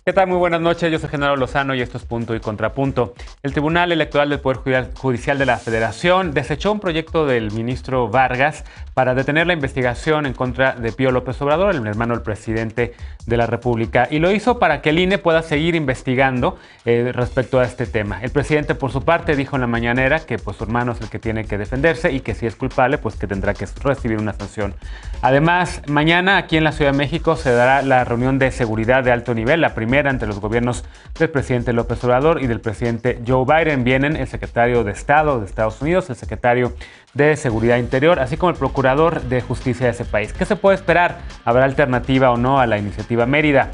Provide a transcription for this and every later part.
¿Qué tal? Muy buenas noches, yo soy Genaro Lozano y esto es Punto y Contrapunto. El Tribunal Electoral del Poder Judicial de la Federación desechó un proyecto del ministro Vargas para detener la investigación en contra de Pío López Obrador, el hermano del presidente de la República, y lo hizo para que el INE pueda seguir investigando respecto a este tema. El presidente, por su parte, dijo en la mañanera que pues, su hermano es el que tiene que defenderse y que si es culpable, pues que tendrá que recibir una sanción. Además, mañana aquí en la Ciudad de México se dará la reunión de seguridad de alto nivel, la primera ante los gobiernos del presidente López Obrador y del presidente Joe Biden. Vienen el secretario de Estado de Estados Unidos, el secretario de Seguridad Interior, así como el procurador de justicia de ese país. ¿Qué se puede esperar? ¿Habrá alternativa o no a la iniciativa Mérida?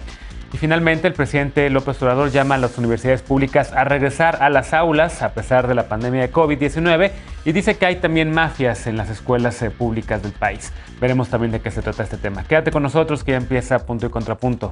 Y finalmente, el presidente López Obrador llama a las universidades públicas a regresar a las aulas a pesar de la pandemia de COVID-19 y dice que hay también mafias en las escuelas públicas del país. Veremos también de qué se trata este tema. Quédate con nosotros que ya empieza Punto y Contrapunto.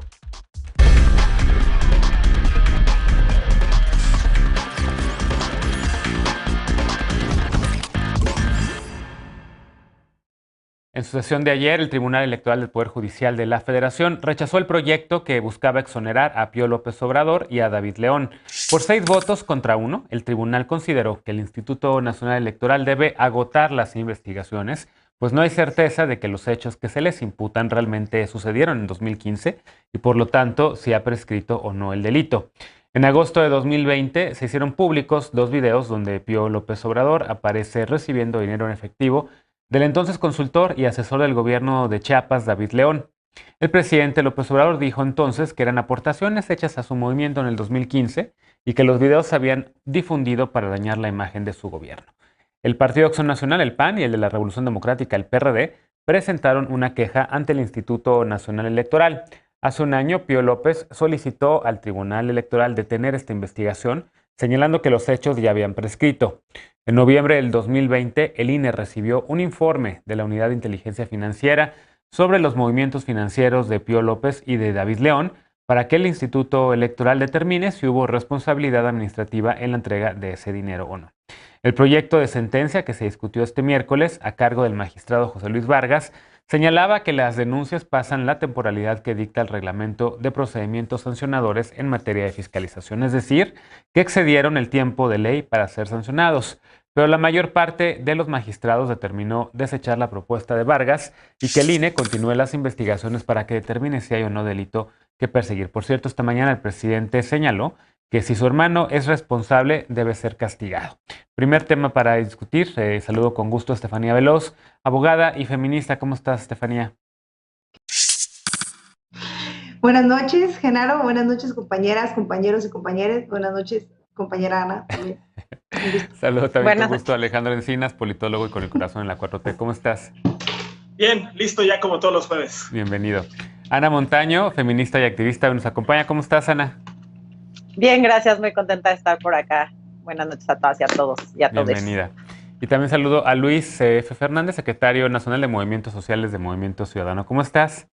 En su sesión de ayer, el Tribunal Electoral del Poder Judicial de la Federación rechazó el proyecto que buscaba exonerar a Pío López Obrador y a David León. Por 6 votos contra 1, el tribunal consideró que el Instituto Nacional Electoral debe agotar las investigaciones, pues no hay certeza de que los hechos que se les imputan realmente sucedieron en 2015 y por lo tanto si ha prescrito o no el delito. En agosto de 2020 se hicieron públicos 2 videos donde Pío López Obrador aparece recibiendo dinero en efectivo del entonces consultor y asesor del gobierno de Chiapas, David León. El presidente López Obrador dijo entonces que eran aportaciones hechas a su movimiento en el 2015 y que los videos se habían difundido para dañar la imagen de su gobierno. El Partido Acción Nacional, el PAN, y el de la Revolución Democrática, el PRD, presentaron una queja ante el Instituto Nacional Electoral. Hace un año, Pío López solicitó al Tribunal Electoral detener esta investigación, señalando que los hechos ya habían prescrito. En noviembre del 2020, el INE recibió un informe de la Unidad de Inteligencia Financiera sobre los movimientos financieros de Pío López y de David León para que el Instituto Electoral determine si hubo responsabilidad administrativa en la entrega de ese dinero o no. El proyecto de sentencia que se discutió este miércoles a cargo del magistrado José Luis Vargas señalaba que las denuncias pasan la temporalidad que dicta el reglamento de procedimientos sancionadores en materia de fiscalización, es decir, que excedieron el tiempo de ley para ser sancionados. Pero la mayor parte de los magistrados determinó desechar la propuesta de Vargas y que el INE continúe las investigaciones para que determine si hay o no delito que perseguir. Por cierto, esta mañana el presidente señaló que si su hermano es responsable, debe ser castigado. Primer tema para discutir. Saludo con gusto a Estefanía Veloz, abogada y feminista. ¿Cómo estás, Estefanía? Buenas noches, Genaro. Buenas noches, compañeras, compañeros y compañeras. Buenas noches, compañera Ana. También. Saludo también con gusto a Alejandro Encinas, politólogo y con el corazón en la 4T. ¿Cómo estás? Bien, listo ya como todos los jueves. Bienvenido. Ana Montaño, feminista y activista, nos acompaña. ¿Cómo estás, Ana? Bien, gracias. Muy contenta de estar por acá. Buenas noches a todas y a todos y a todos. Bienvenida. Y también saludo a Luis F. Fernández, secretario nacional de Movimientos Sociales de Movimiento Ciudadano. ¿Cómo estás?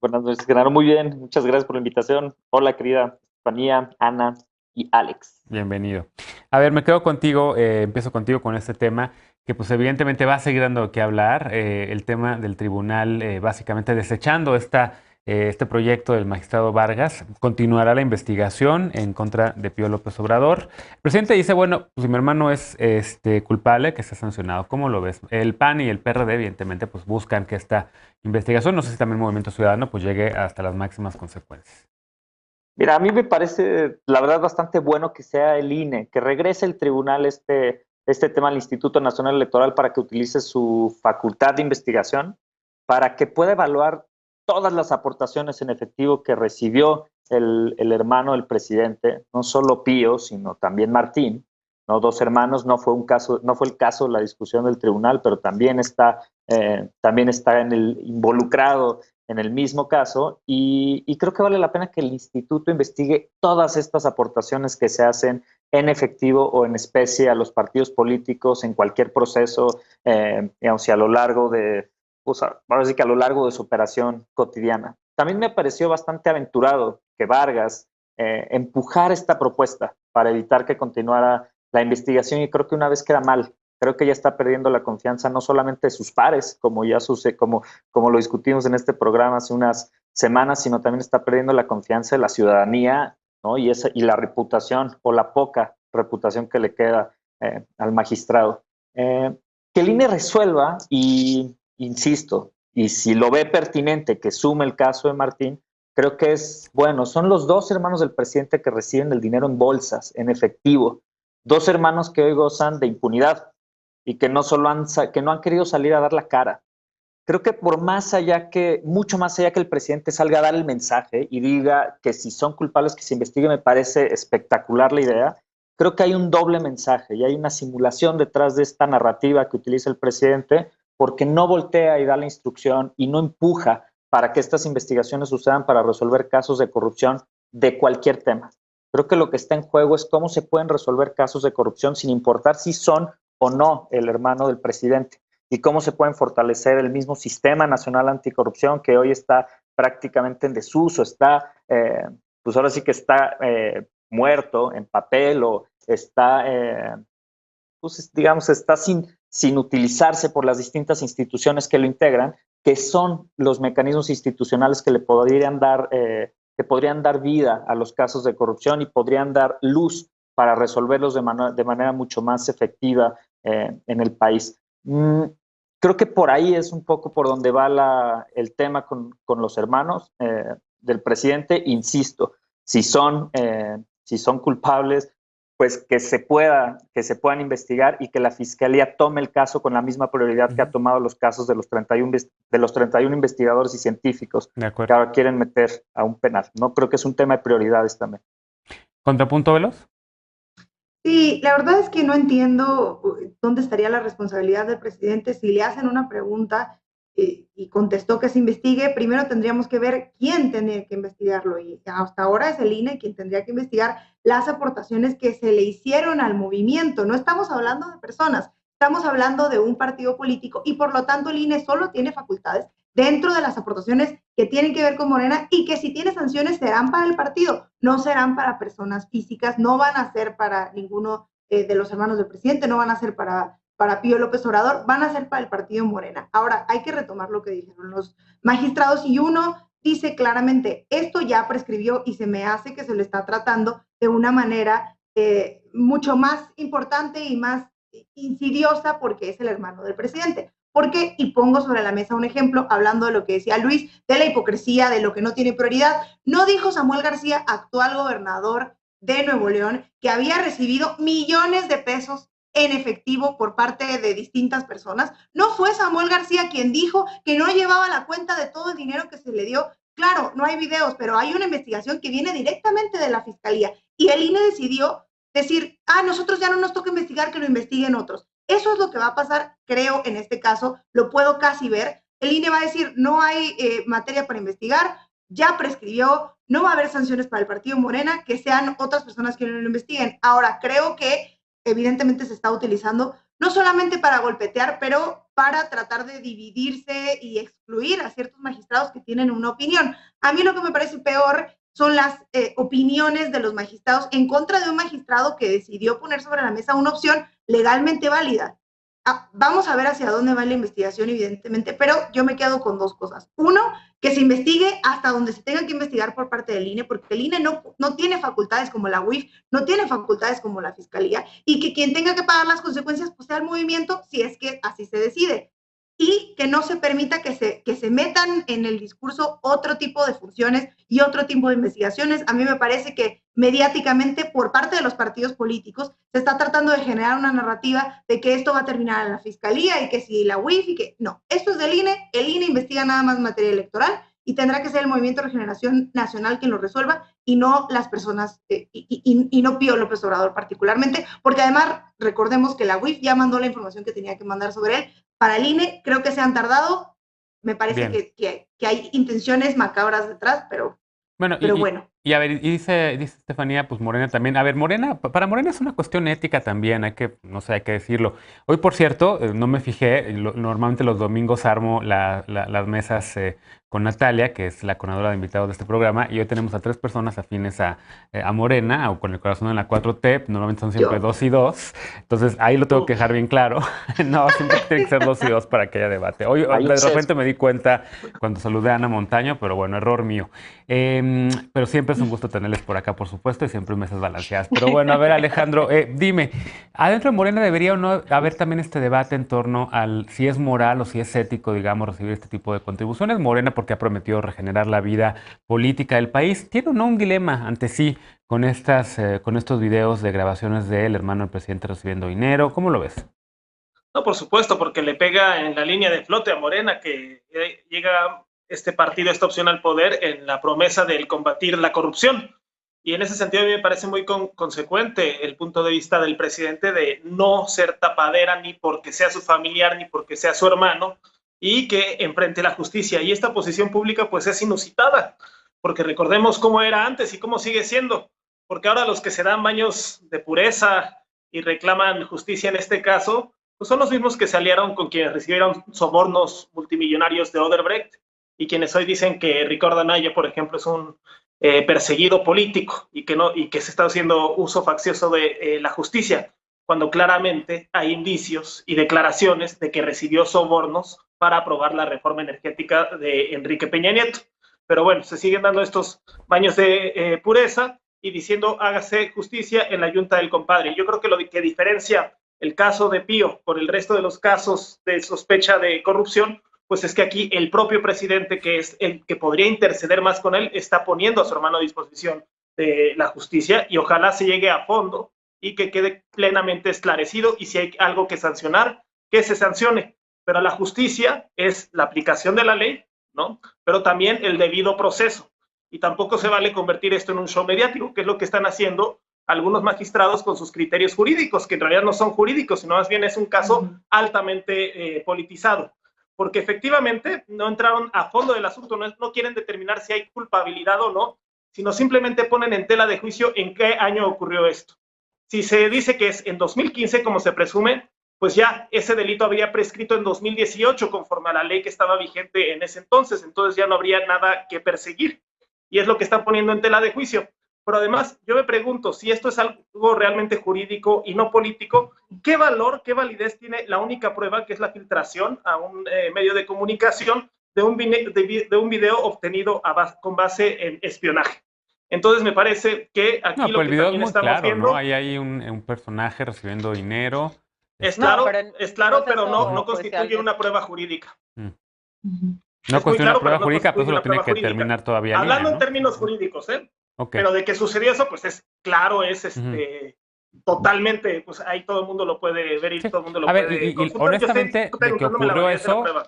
Buenas noches, Genaro. Muy bien. Muchas gracias por la invitación. Hola, querida Estefanía, Ana y Alex. Bienvenido. A ver, me quedo contigo, empiezo contigo con este tema que pues evidentemente va a seguir dando que hablar, el tema del tribunal básicamente desechando este proyecto del magistrado Vargas. Continuará la investigación en contra de Pío López Obrador. El presidente dice, bueno, pues si mi hermano es culpable, que sea sancionado. ¿Cómo lo ves? El PAN y el PRD evidentemente pues buscan que esta investigación, no sé si también el Movimiento Ciudadano, pues llegue hasta las máximas consecuencias. Mira, a mí me parece, la verdad, bastante bueno que sea el INE, que regrese el tribunal este tema al Instituto Nacional Electoral para que utilice su facultad de investigación, para que pueda evaluar todas las aportaciones en efectivo que recibió el hermano del presidente, no solo Pío, sino también Martín, ¿no? 2 hermanos, no fue el caso de la discusión del tribunal, pero también está involucrado en el mismo caso, y creo que vale la pena que el instituto investigue todas estas aportaciones que se hacen en efectivo o en especie a los partidos políticos en cualquier proceso, digamos, y a lo largo de, pues ahora sí que a lo largo de su operación cotidiana. También me pareció bastante aventurado que Vargas empujara esta propuesta para evitar que continuara la investigación, y creo que una vez queda mal. Creo que ya está perdiendo la confianza no solamente de sus pares, como lo discutimos en este programa hace unas semanas, sino también está perdiendo la confianza de la ciudadanía, ¿no? Y la reputación o la poca reputación que le queda al magistrado. Que el INE resuelva y, insisto, y si lo ve pertinente que sume el caso de Martín, creo que es bueno. Son los 2 hermanos del presidente que reciben el dinero en bolsas, en efectivo. 2 hermanos que hoy gozan de impunidad y que no han querido salir a dar la cara. Creo que mucho más allá que el presidente salga a dar el mensaje y diga que si son culpables que se investigue, me parece espectacular la idea. Creo que hay un doble mensaje y hay una simulación detrás de esta narrativa que utiliza el presidente, porque no voltea y da la instrucción y no empuja para que estas investigaciones sucedan para resolver casos de corrupción de cualquier tema. Creo que lo que está en juego es cómo se pueden resolver casos de corrupción sin importar si son o no el hermano del presidente, y cómo se pueden fortalecer el mismo sistema nacional anticorrupción que hoy está prácticamente en desuso, está, pues ahora sí que está muerto en papel o está, pues digamos, está sin utilizarse por las distintas instituciones que lo integran, que son los mecanismos institucionales que le podrían dar vida a los casos de corrupción y podrían dar luz para resolverlos de manera mucho más efectiva en el país. Creo que por ahí es un poco por donde va el tema con los hermanos del presidente. Insisto, si son culpables, pues que se puedan investigar y que la Fiscalía tome el caso con la misma prioridad que ha tomado los casos de los 31 investigadores y científicos que ahora quieren meter a un penal. No creo que es un tema de prioridades también. ¿Contrapunto, Veloz? Sí, la verdad es que no entiendo dónde estaría la responsabilidad del presidente si le hacen una pregunta y contestó que se investigue. Primero tendríamos que ver quién tendría que investigarlo, y hasta ahora es el INE quien tendría que investigar las aportaciones que se le hicieron al movimiento. No estamos hablando de personas, estamos hablando de un partido político, y por lo tanto el INE solo tiene facultades dentro de las aportaciones que tienen que ver con Morena, y que si tiene sanciones serán para el partido, no serán para personas físicas, no van a ser para ninguno de los hermanos del presidente, no van a ser para Pío López Obrador, van a ser para el partido Morena. Ahora, hay que retomar lo que dijeron los magistrados, y uno dice claramente, esto ya prescribió y se me hace que se lo está tratando de una manera mucho más importante y más insidiosa, porque es el hermano del presidente. ¿Por qué? Y pongo sobre la mesa un ejemplo, hablando de lo que decía Luis, de la hipocresía, de lo que no tiene prioridad. No dijo Samuel García, actual gobernador de Nuevo León, que había recibido millones de pesos en efectivo por parte de distintas personas. No fue Samuel García quien dijo que no llevaba la cuenta de todo el dinero que se le dio. Claro, no hay videos, pero hay una investigación que viene directamente de la Fiscalía, y el INE decidió decir, nosotros ya no nos toca investigar, que lo investiguen otros. Eso es lo que va a pasar, creo, en este caso, lo puedo casi ver. El INE va a decir, no hay materia para investigar, ya prescribió, no va a haber sanciones para el partido Morena, que sean otras personas que no lo investiguen. Ahora, creo que evidentemente se está utilizando no solamente para golpetear, pero para tratar de dividirse y excluir a ciertos magistrados que tienen una opinión. A mí lo que me parece peor son las opiniones de los magistrados en contra de un magistrado que decidió poner sobre la mesa una opción legalmente válida. Vamos a ver hacia dónde va la investigación, evidentemente, pero yo me quedo con 2 cosas. Uno, que se investigue hasta donde se tenga que investigar por parte del INE, porque el INE no tiene facultades como la UIF, no tiene facultades como la Fiscalía, y que quien tenga que pagar las consecuencias pues sea el movimiento, si es que así se decide. Y que no se permita que se metan en el discurso otro tipo de funciones y otro tipo de investigaciones. A mí me parece que mediáticamente, por parte de los partidos políticos, se está tratando de generar una narrativa de que esto va a terminar en la Fiscalía y que si la UIF y que no. Esto es del INE, el INE investiga nada más materia electoral y tendrá que ser el Movimiento de Regeneración Nacional quien lo resuelva, y no las personas, y no Pío López Obrador particularmente, porque además recordemos que la UIF ya mandó la información que tenía que mandar sobre él. Para el INE creo que se han tardado, me parece que hay intenciones macabras detrás, pero bueno. Y a ver, dice Estefanía, pues Morena también. A ver, Morena, para Morena es una cuestión ética también, no sé, hay que decirlo. Hoy, por cierto, no me fijé, normalmente los domingos armo las mesas con Natalia, que es la coordinadora de invitados de este programa, y hoy tenemos a 3 personas afines a Morena, o con el corazón en la 4T, normalmente son siempre Yo. 2 y 2, entonces ahí lo tengo que dejar bien claro. No, siempre tiene que ser 2 y 2 para que haya debate. Hoy Hay un de sesgo. repente me di cuenta cuando saludé a Ana Montaño, pero bueno, error mío. Pero siempre es un gusto tenerles por acá, por supuesto, y siempre mesas balanceadas. Pero bueno, a ver, Alejandro, dime, ¿adentro de Morena debería o no haber también este debate en torno al si es moral o si es ético, digamos, recibir este tipo de contribuciones? Morena, porque ha prometido regenerar la vida política del país, ¿tiene o no un dilema ante sí con estos videos de grabaciones del hermano del presidente recibiendo dinero? ¿Cómo lo ves? No, por supuesto, porque le pega en la línea de flote a Morena, que llega este partido, esta opción al poder, en la promesa de combatir la corrupción. Y en ese sentido a mí me parece muy consecuente el punto de vista del presidente de no ser tapadera ni porque sea su familiar ni porque sea su hermano, y que enfrente la justicia. Y esta posición pública pues es inusitada, porque recordemos cómo era antes y cómo sigue siendo, porque ahora los que se dan baños de pureza y reclaman justicia en este caso, pues son los mismos que se aliaron con quienes recibieron sobornos multimillonarios de Odebrecht, y quienes hoy dicen que Ricardo Anaya, por ejemplo, es un perseguido político y que se está haciendo uso faccioso de la justicia, cuando claramente hay indicios y declaraciones de que recibió sobornos para aprobar la reforma energética de Enrique Peña Nieto. Pero bueno, se siguen dando estos baños de pureza y diciendo hágase justicia en la yunta del compadre. Yo creo que lo que diferencia el caso de Pío por el resto de los casos de sospecha de corrupción, pues es que aquí el propio presidente, que es el que podría interceder más con él, está poniendo a su hermano a disposición de la justicia, y ojalá se llegue a fondo y que quede plenamente esclarecido, y si hay algo que sancionar, que se sancione. Pero la justicia es la aplicación de la ley, ¿no? Pero también el debido proceso. Y tampoco se vale convertir esto en un show mediático, que es lo que están haciendo algunos magistrados con sus criterios jurídicos, que en realidad no son jurídicos, sino más bien es un caso altamente politizado, porque efectivamente no entraron a fondo del asunto, no quieren determinar si hay culpabilidad o no, sino simplemente ponen en tela de juicio en qué año ocurrió esto. Si se dice que es en 2015, como se presume, pues ya ese delito habría prescrito en 2018 conforme a la ley que estaba vigente en ese entonces ya no habría nada que perseguir, y es lo que están poniendo en tela de juicio. Pero además, yo me pregunto, si esto es algo realmente jurídico y no político, ¿qué valor, qué validez tiene la única prueba, que es la filtración a un medio de comunicación de un video obtenido con base en espionaje? Entonces me parece que aquí No, lo pero el que video es también muy estamos claro, viendo... ¿no? Ahí hay un personaje recibiendo dinero. Es No, claro, pero pero no judicial constituye una prueba jurídica. Mm. Ujú. No Es muy constituye una claro, pero prueba no jurídica, pero constituye eso lo una tiene prueba que jurídica. determinar todavía el INE, Hablando en ¿no? términos jurídicos, Ok. pero de que sucedió eso, pues es claro, es Ujú. totalmente, pues ahí todo el mundo lo puede ver y Sí. todo el mundo A lo ver, puede y consultar. Yo estoy honestamente, de que preguntándome la ocurrió validez de la eso, prueba.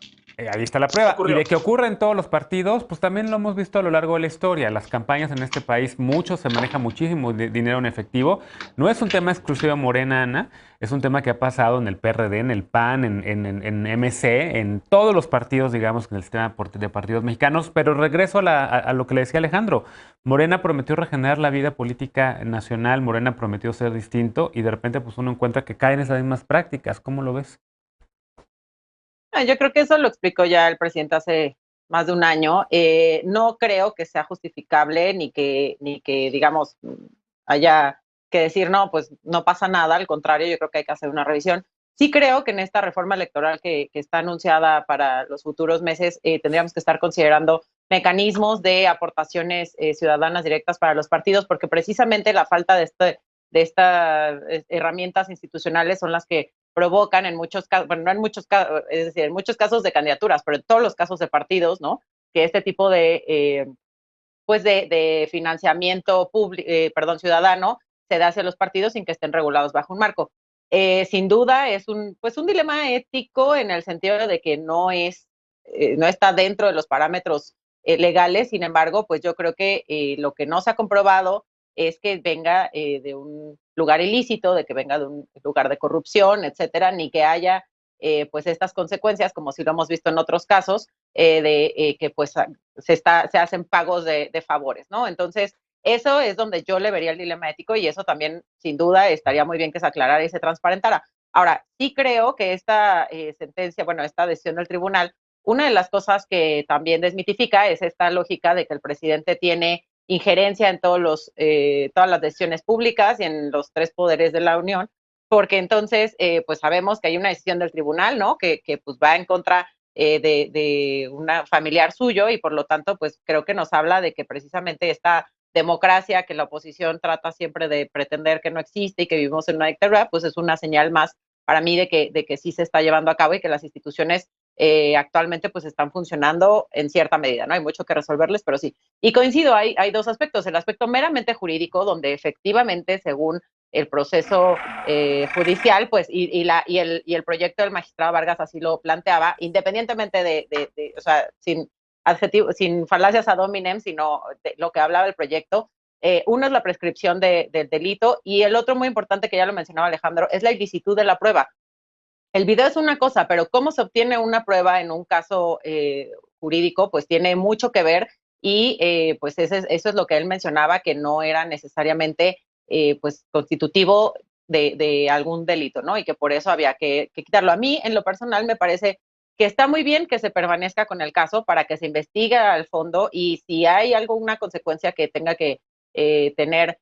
ahí está la prueba. Y Ocurrió. de que ocurre en todos los partidos, pues también lo hemos visto a lo largo de la historia. Las campañas en este país, mucho se maneja muchísimo dinero en efectivo. No es un tema exclusivo de Morena, Ana. Es un tema que ha pasado en el PRD, en el PAN, en MC, en todos los partidos, digamos, en el sistema de partidos mexicanos. Pero regreso a lo que le decía Alejandro. Morena prometió regenerar la vida política nacional, Morena prometió ser distinto, y de repente pues uno encuentra que caen esas mismas prácticas. ¿Cómo lo ves? Yo creo que eso lo explicó ya el presidente hace más de un año. No creo que sea justificable ni que, digamos, haya que decir, no, pues no pasa nada. Al contrario, yo creo que hay que hacer una revisión. Sí creo que en esta reforma electoral que está anunciada para los futuros meses, tendríamos que estar considerando mecanismos de aportaciones ciudadanas directas para los partidos, porque precisamente la falta de estas herramientas institucionales son las que provocan en muchos casos, bueno, no en muchos casos, es decir, en muchos casos de candidaturas, pero en todos los casos de partidos, ¿no? Que este tipo de, pues de financiamiento ciudadano se da hacia los partidos sin que estén regulados bajo un marco. Sin duda es un dilema ético en el sentido de que no está dentro de los parámetros legales. Sin embargo, pues yo creo que lo que no se ha comprobado es que venga de un lugar ilícito, de que venga de un lugar de corrupción, etcétera, ni que haya pues estas consecuencias, como si lo hemos visto en otros casos, que pues se hacen pagos de favores, ¿no? Entonces, Eso es donde yo le vería el dilema ético y eso también, sin duda, estaría muy bien que se aclarara y se transparentara. Ahora, sí creo que esta sentencia, bueno, esta decisión del tribunal, una de las cosas que también desmitifica es esta lógica de que el presidente tiene injerencia en todas las decisiones públicas y en los 3 poderes de la Unión, porque entonces, pues sabemos que hay una decisión del tribunal, ¿no? Que pues va en contra de una familiar suyo y por lo tanto, pues creo que nos habla de que precisamente esta democracia que la oposición trata siempre de pretender que no existe y que vivimos en una dictadura, pues es una señal más para mí de que sí se está llevando a cabo y que las instituciones actualmente pues están funcionando en cierta medida, ¿no? Hay mucho que resolverles, pero sí. Y coincido, hay 2 aspectos. El aspecto meramente jurídico, donde efectivamente, según el proceso judicial, pues, y el proyecto del magistrado Vargas así lo planteaba, independientemente o sea, sin falacias ad hominem, sino de lo que hablaba el proyecto. Uno es la prescripción del delito y el otro muy importante, que ya lo mencionaba Alejandro, es la ilicitud de la prueba. El video es una cosa, pero cómo se obtiene una prueba en un caso jurídico, pues tiene mucho que ver y pues eso es lo que él mencionaba, que no era necesariamente pues constitutivo de algún delito, ¿no? Y que por eso había que quitarlo. A mí, en lo personal, me parece que está muy bien que se permanezca con el caso para que se investigue al fondo y si hay alguna consecuencia que tenga que tener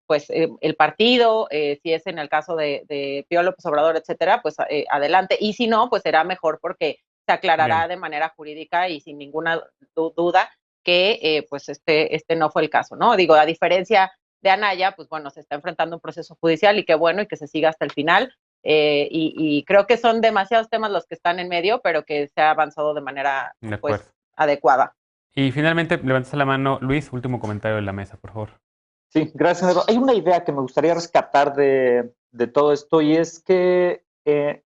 pues el partido, si es en el caso de Pío López Obrador, etcétera, pues adelante. Y si no, pues será mejor porque se aclarará de manera jurídica y sin ninguna duda que pues este no fue el caso, ¿no? Digo, a diferencia de Anaya, pues bueno, se está enfrentando un proceso judicial y qué bueno y que se siga hasta el final. Y creo que son demasiados temas los que están en medio, pero que se ha avanzado de manera pues adecuada. Y finalmente, levantas la mano, Luis, último comentario de la mesa, por favor. Sí, gracias, Pedro. Hay una idea que me gustaría rescatar de todo esto y es que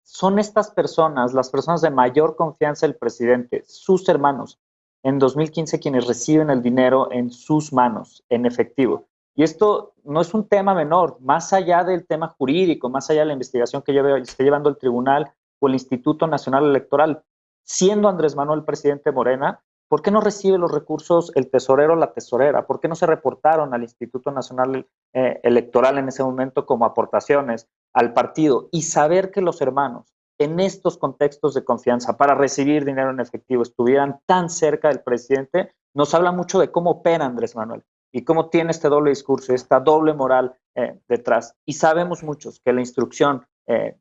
son estas personas, las personas de mayor confianza del presidente, sus hermanos, en 2015 quienes reciben el dinero en sus manos, en efectivo. Y esto no es un tema menor, más allá del tema jurídico, más allá de la investigación que esté llevando el tribunal o el Instituto Nacional Electoral. Siendo Andrés Manuel presidente Morena, ¿por qué no recibe los recursos el tesorero o la tesorera? ¿Por qué no se reportaron al Instituto Nacional Electoral en ese momento como aportaciones al partido? Y saber que los hermanos, en estos contextos de confianza, para recibir dinero en efectivo, estuvieran tan cerca del presidente, nos habla mucho de cómo opera Andrés Manuel y cómo tiene este doble discurso, esta doble moral detrás. Y sabemos muchos que la instrucción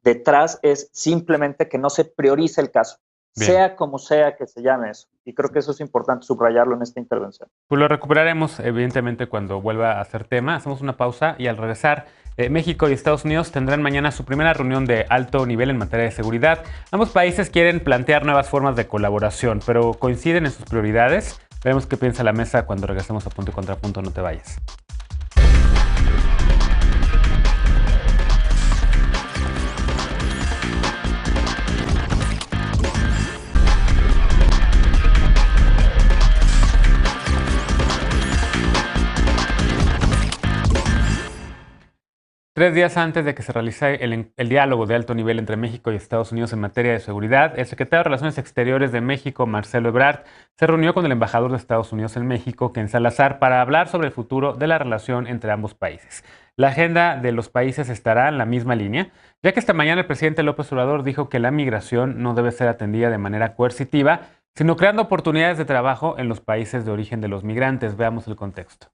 detrás es simplemente que no se priorice el caso. Bien. Sea como sea que se llame eso. Y creo que eso es importante subrayarlo en esta intervención. Pues lo recuperaremos, evidentemente, cuando vuelva a ser tema. Hacemos una pausa y al regresar, México y Estados Unidos tendrán mañana su primera reunión de alto nivel en materia de seguridad. Ambos países quieren plantear nuevas formas de colaboración, pero coinciden en sus prioridades. Veremos qué piensa la mesa cuando regresemos a Punto y Contrapunto. No te vayas. Tres días antes de que se realice el diálogo de alto nivel entre México y Estados Unidos en materia de seguridad, el secretario de Relaciones Exteriores de México, Marcelo Ebrard, se reunió con el embajador de Estados Unidos en México, Ken Salazar, para hablar sobre el futuro de la relación entre ambos países. La agenda de los países estará en la misma línea, ya que esta mañana el presidente López Obrador dijo que la migración no debe ser atendida de manera coercitiva, sino creando oportunidades de trabajo en los países de origen de los migrantes. Veamos el contexto.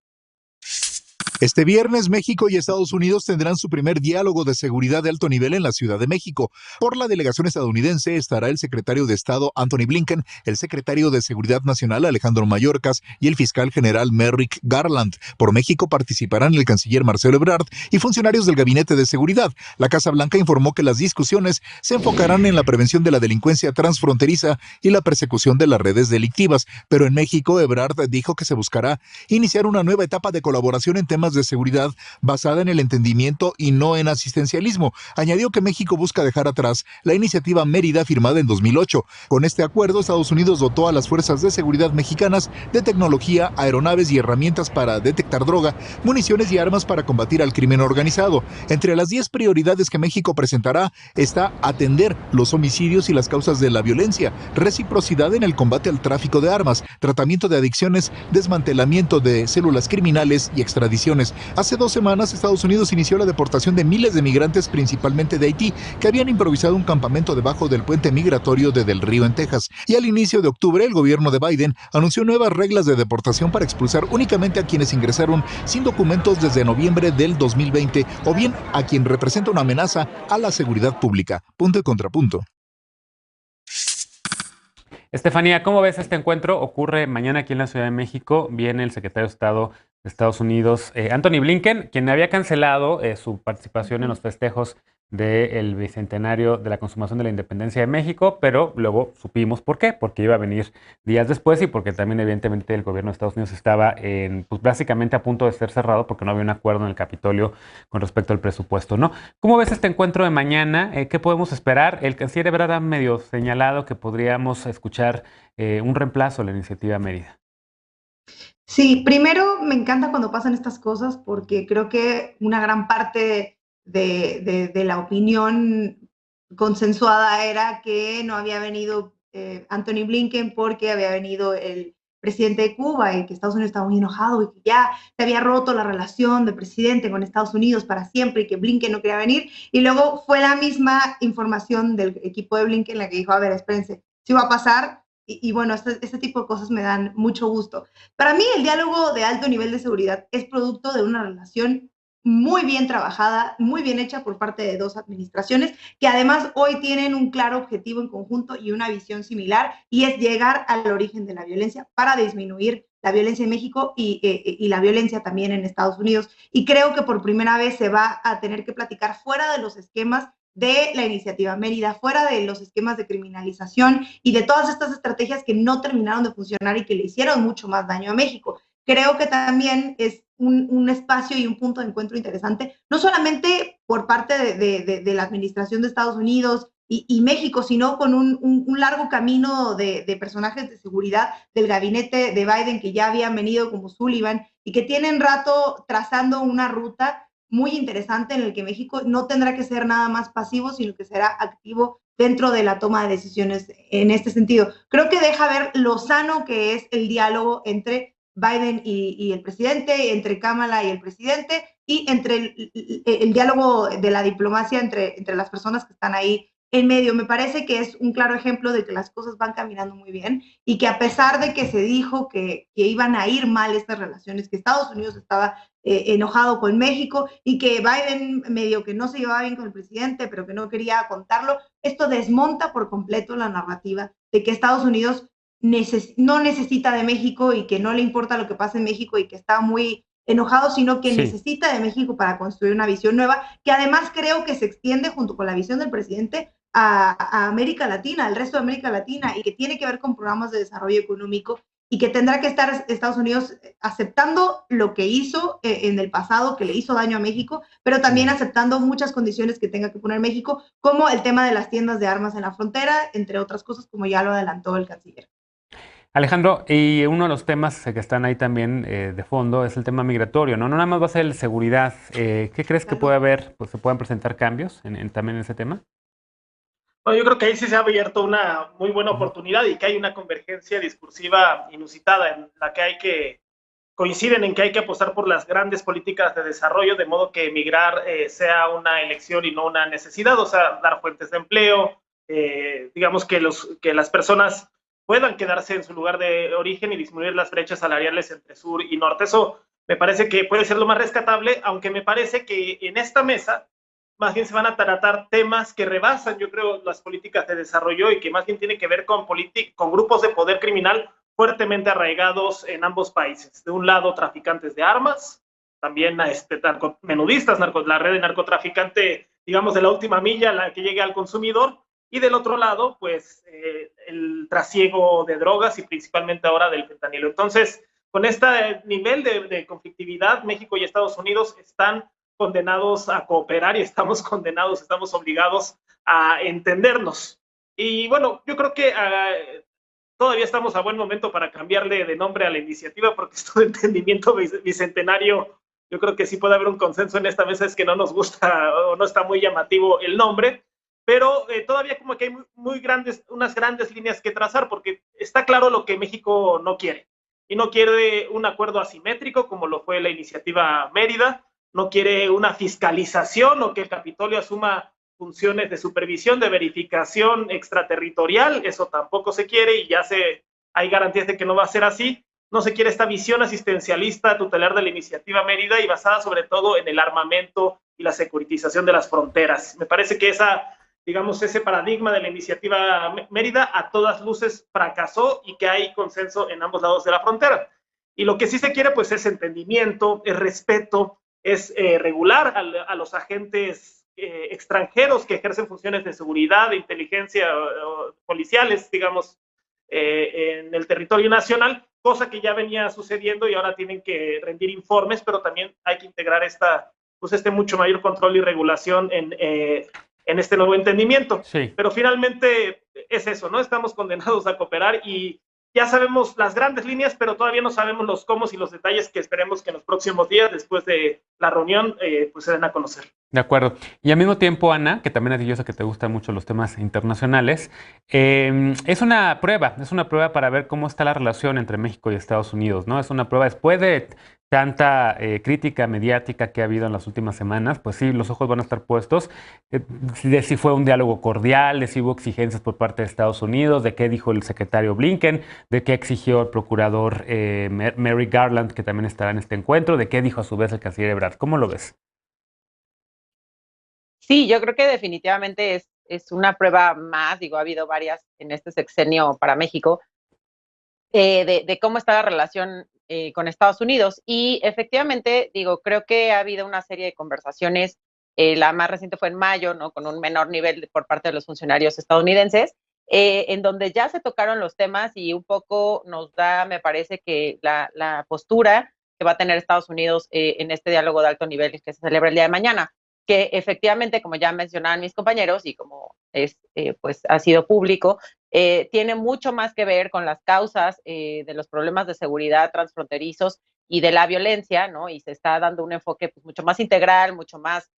Este viernes, México y Estados Unidos tendrán su primer diálogo de seguridad de alto nivel en la Ciudad de México. Por la delegación estadounidense estará el secretario de Estado Antony Blinken, el secretario de Seguridad Nacional Alejandro Mayorkas y el fiscal general Merrick Garland. Por México participarán el canciller Marcelo Ebrard y funcionarios del Gabinete de Seguridad. La Casa Blanca informó que las discusiones se enfocarán en la prevención de la delincuencia transfronteriza y la persecución de las redes delictivas. Pero en México, Ebrard dijo que se buscará iniciar una nueva etapa de colaboración en temas normas de seguridad basada en el entendimiento y no en asistencialismo. Añadió que México busca dejar atrás la iniciativa Mérida firmada en 2008. Con este acuerdo, Estados Unidos dotó a las fuerzas de seguridad mexicanas de tecnología, aeronaves y herramientas para detectar droga, municiones y armas para combatir al crimen organizado. Entre las 10 prioridades que México presentará está atender los homicidios y las causas de la violencia, reciprocidad en el combate al tráfico de armas, tratamiento de adicciones, desmantelamiento de células criminales y extradiciones. Hace 2 semanas, Estados Unidos inició la deportación de miles de migrantes, principalmente de Haití, que habían improvisado un campamento debajo del puente migratorio de Del Río en Texas. Y al inicio de octubre, el gobierno de Biden anunció nuevas reglas de deportación para expulsar únicamente a quienes ingresaron sin documentos desde noviembre del 2020 o bien a quien representa una amenaza a la seguridad pública. Punto y contrapunto. Estefanía, ¿cómo ves este encuentro? Ocurre mañana aquí en la Ciudad de México. Viene el secretario de Estado de Estados Unidos, Antony Blinken, quien había cancelado su participación en los festejos del bicentenario de la consumación de la independencia de México, pero luego supimos por qué, porque iba a venir días después y porque también evidentemente el gobierno de Estados Unidos estaba pues básicamente a punto de ser cerrado porque no había un acuerdo en el Capitolio con respecto al presupuesto, ¿no? ¿Cómo ves este encuentro de mañana? ¿Qué podemos esperar? El canciller Ebrard ha medio señalado que podríamos escuchar un reemplazo a la iniciativa Mérida. Sí, primero me encanta cuando pasan estas cosas porque creo que una gran parte de la opinión consensuada era que no había venido Antony Blinken porque había venido el presidente de Cuba y que Estados Unidos estaba muy enojado y que ya se había roto la relación del presidente con Estados Unidos para siempre y que Blinken no quería venir. Y luego fue la misma información del equipo de Blinken la que dijo, a ver, espérense, sí va a pasar. Y bueno, este tipo de cosas me dan mucho gusto. Para mí, el diálogo de alto nivel de seguridad es producto de una relación muy bien trabajada, muy bien hecha por parte de 2 administraciones, que además hoy tienen un claro objetivo en conjunto y una visión similar, y es llegar al origen de la violencia para disminuir la violencia en México y la violencia también en Estados Unidos. Y creo que por primera vez se va a tener que platicar fuera de los esquemas de la iniciativa Mérida, fuera de los esquemas de criminalización y de todas estas estrategias que no terminaron de funcionar y que le hicieron mucho más daño a México. Creo que también es un espacio y un punto de encuentro interesante, no solamente por parte de la administración de Estados Unidos y México, sino con un largo camino de personajes de seguridad del gabinete de Biden que ya habían venido como Sullivan y que tienen rato trazando una ruta muy interesante en el que México no tendrá que ser nada más pasivo, sino que será activo dentro de la toma de decisiones en este sentido. Creo que deja ver lo sano que es el diálogo entre Biden y el presidente, entre Kamala y el presidente, y entre el diálogo de la diplomacia entre las personas que están ahí en medio. Me parece que es un claro ejemplo de que las cosas van caminando muy bien y que a pesar de que se dijo que iban a ir mal estas relaciones, que Estados Unidos estaba enojado con México y que Biden medio que no se llevaba bien con el presidente, pero que no quería contarlo, esto desmonta por completo la narrativa de que Estados Unidos no necesita de México y que no le importa lo que pasa en México y que está muy enojado, sino que necesita de México para construir una visión nueva, que además creo que se extiende junto con la visión del presidente a América Latina, al resto de América Latina, y que tiene que ver con programas de desarrollo económico y que tendrá que estar Estados Unidos aceptando lo que hizo en el pasado, que le hizo daño a México, pero también aceptando muchas condiciones que tenga que poner México, como el tema de las tiendas de armas en la frontera, entre otras cosas, como ya lo adelantó el canciller. Alejandro, y uno de los temas que están ahí también de fondo es el tema migratorio, ¿no? No nada más va a ser el seguridad. ¿Qué crees que puede haber, pues se puedan presentar cambios también en ese tema? Bueno, yo creo que ahí sí se ha abierto una muy buena oportunidad y que hay una convergencia discursiva inusitada en la que coinciden en que hay que apostar por las grandes políticas de desarrollo, de modo que emigrar sea una elección y no una necesidad, o sea, dar fuentes de empleo, digamos que las personas puedan quedarse en su lugar de origen y disminuir las brechas salariales entre sur y norte. Eso me parece que puede ser lo más rescatable, aunque me parece que en esta mesa más bien se van a tratar temas que rebasan, yo creo, las políticas de desarrollo y que más bien tienen que ver con grupos de poder criminal fuertemente arraigados en ambos países. De un lado, traficantes de armas, también menudistas, la red de narcotraficante, digamos, de la última milla, la que llegue al consumidor, y del otro lado, pues, el trasiego de drogas y principalmente ahora del fentanilo. Entonces, con este nivel de conflictividad, México y Estados Unidos están condenados a cooperar y estamos obligados a entendernos. Y bueno, yo creo que todavía estamos a buen momento para cambiarle de nombre a la iniciativa, porque esto de entendimiento bicentenario, yo creo que sí puede haber un consenso en esta mesa, es que no nos gusta o no está muy llamativo el nombre, pero todavía como que hay unas grandes líneas que trazar, porque está claro lo que México no quiere. Y no quiere un acuerdo asimétrico como lo fue la iniciativa Mérida, no quiere una fiscalización o que el Capitolio asuma funciones de supervisión, de verificación extraterritorial, eso tampoco se quiere y hay garantías de que no va a ser así. No se quiere esta visión asistencialista tutelar de la iniciativa Mérida y basada sobre todo en el armamento y la securitización de las fronteras. Me parece que ese paradigma de la iniciativa Mérida a todas luces fracasó y que hay consenso en ambos lados de la frontera. Y lo que sí se quiere pues es entendimiento, es respeto, es regular a los agentes extranjeros que ejercen funciones de seguridad, de inteligencia policiales, digamos, en el territorio nacional, cosa que ya venía sucediendo y ahora tienen que rendir informes, pero también hay que integrar este mucho mayor control y regulación en este nuevo entendimiento. Sí. Pero finalmente es eso, ¿no? Estamos condenados a cooperar y ya sabemos las grandes líneas, pero todavía no sabemos los cómo y los detalles que esperemos que en los próximos días, después de la reunión, pues se den a conocer. De acuerdo. Y al mismo tiempo, Ana, que también a ti yo sé que te gustan mucho los temas internacionales, es una prueba para ver cómo está la relación entre México y Estados Unidos, ¿no? Es una prueba después de tanta crítica mediática que ha habido en las últimas semanas, pues sí, los ojos van a estar puestos de si fue un diálogo cordial, de si hubo exigencias por parte de Estados Unidos, de qué dijo el secretario Blinken, de qué exigió el procurador Merrick Garland, que también estará en este encuentro, de qué dijo a su vez el canciller Ebrard. ¿Cómo lo ves? Sí, yo creo que definitivamente es una prueba más, ha habido varias en este sexenio para México, de cómo está la relación con Estados Unidos. Y efectivamente, creo que ha habido una serie de conversaciones, la más reciente fue en mayo, ¿no? Con un menor nivel por parte de los funcionarios estadounidenses, en donde ya se tocaron los temas y un poco nos da, me parece que la postura que va a tener Estados Unidos en este diálogo de alto nivel que se celebra el día de mañana, que efectivamente, como ya mencionaban mis compañeros y como pues ha sido público, tiene mucho más que ver con las causas de los problemas de seguridad transfronterizos y de la violencia, ¿no? Y se está dando un enfoque pues, mucho más integral, mucho más